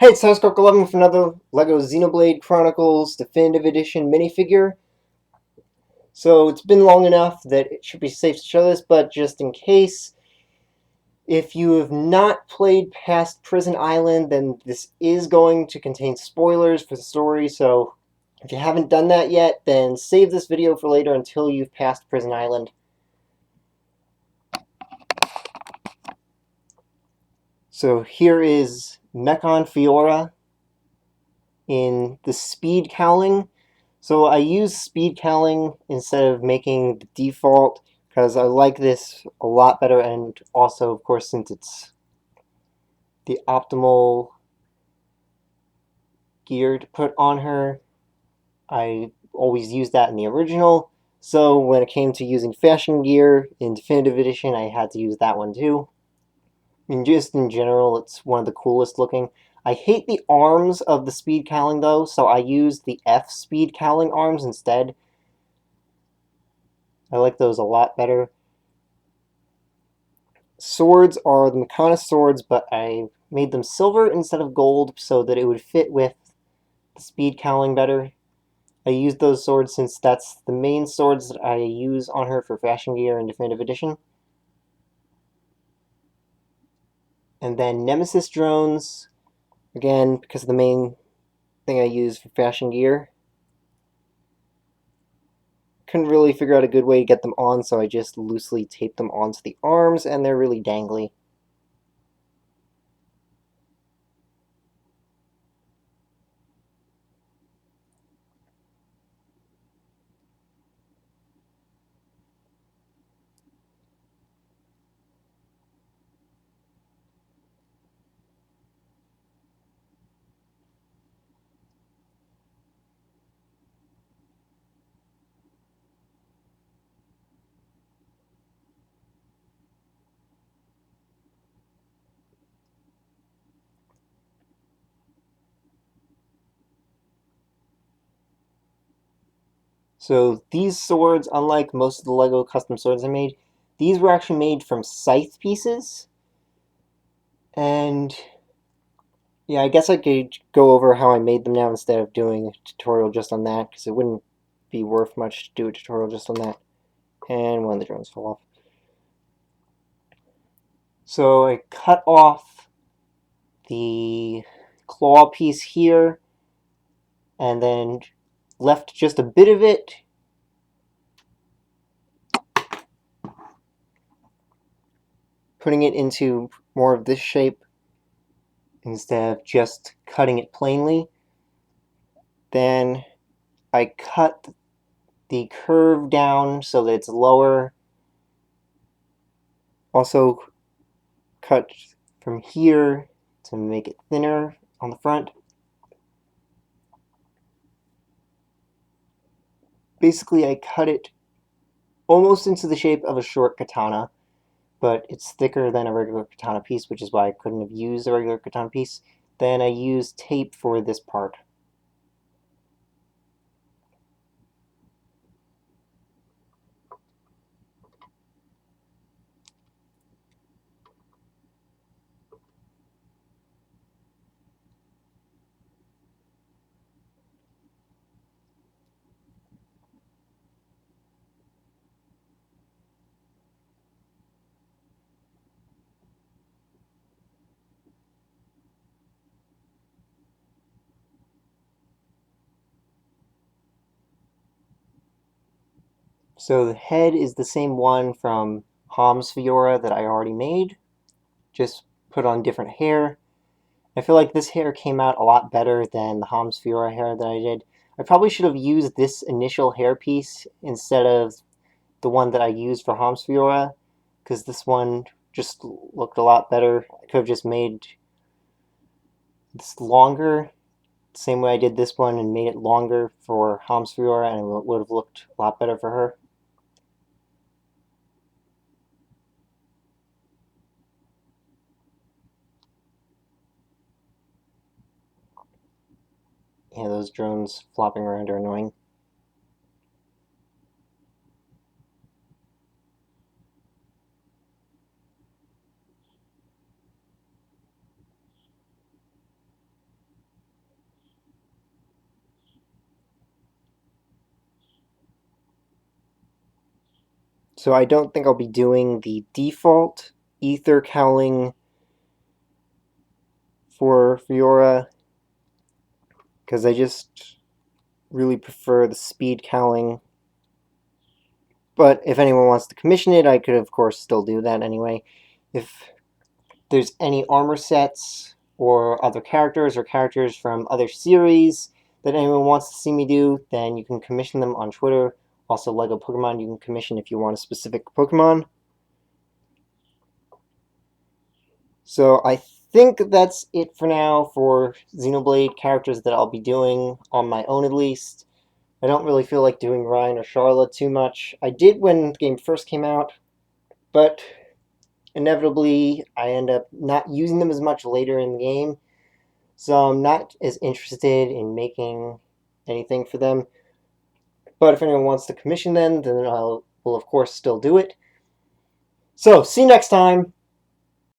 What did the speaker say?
Hey, it's Sunscorp11 with another LEGO Xenoblade Chronicles Definitive Edition minifigure. So it's been long enough that it should be safe to show this, but just in case, if you have not played past Prison Island, then this is going to contain spoilers for the story, so if you haven't done that yet, then save this video for later until you've passed Prison Island. So here is Mechon Fiora in the Speed Cowling. So I use speed cowling instead of making the default because I like this a lot better, and also, of course, since it's the optimal gear to put on her, I always use that in the original. So when it came to using fashion gear in Definitive Edition, I had to use that one too. And just in general, it's one of the coolest looking. I hate the arms of the speed cowling though, so I use the F speed cowling arms instead. I like those a lot better. Swords are the Mechonis swords, but I made them silver instead of gold so that it would fit with the speed cowling better. I used those swords since that's the main swords that I use on her for fashion gear in Definitive Edition. And then Nemesis drones, again, because of the main thing I use for fashion gear. Couldn't really figure out a good way to get them on, so I just loosely taped them onto the arms, and they're really dangly. So these swords, unlike most of the LEGO custom swords I made, these were actually made from scythe pieces. And yeah, I guess I could go over how I made them now instead of doing a tutorial just on that, because it wouldn't be worth much to do a tutorial just on that. And one of the drones fell off. So I cut off the claw piece here, and then left just a bit of it. Putting it into more of this shape instead of just cutting it plainly. Then I cut the curve down so that it's lower. Also cut from here to make it thinner on the front. Basically, I cut it almost into the shape of a short katana, but it's thicker than a regular katana piece, which is why I couldn't have used a regular katana piece. Then I used tape for this part. So the head is the same one from Hom's Fiora that I already made, just put on different hair. I feel like this hair came out a lot better than the Hom's Fiora hair that I did. I probably should have used this initial hair piece instead of the one that I used for Hom's Fiora, because this one just looked a lot better. I could have just made this longer, the same way I did this one, and made it longer for Hom's Fiora, and it would have looked a lot better for her. Yeah, those drones flopping around are annoying. So I don't think I'll be doing the default ether cowling for Fiora, because I just really prefer the speed cowling. But if anyone wants to commission it, I could of course still do that anyway. If there's any armor sets or other characters or characters from other series that anyone wants to see me do, then you can commission them on Twitter. Also, Lego Pokemon you can commission if you want a specific Pokemon. So I think that's it for now for Xenoblade characters that I'll be doing on my own at least. I don't really feel like doing Ryan or Charlotte too much. I did when the game first came out, but inevitably I end up not using them as much later in the game. So I'm not as interested in making anything for them. But if anyone wants to commission them, then I will of course still do it. So, see you next time!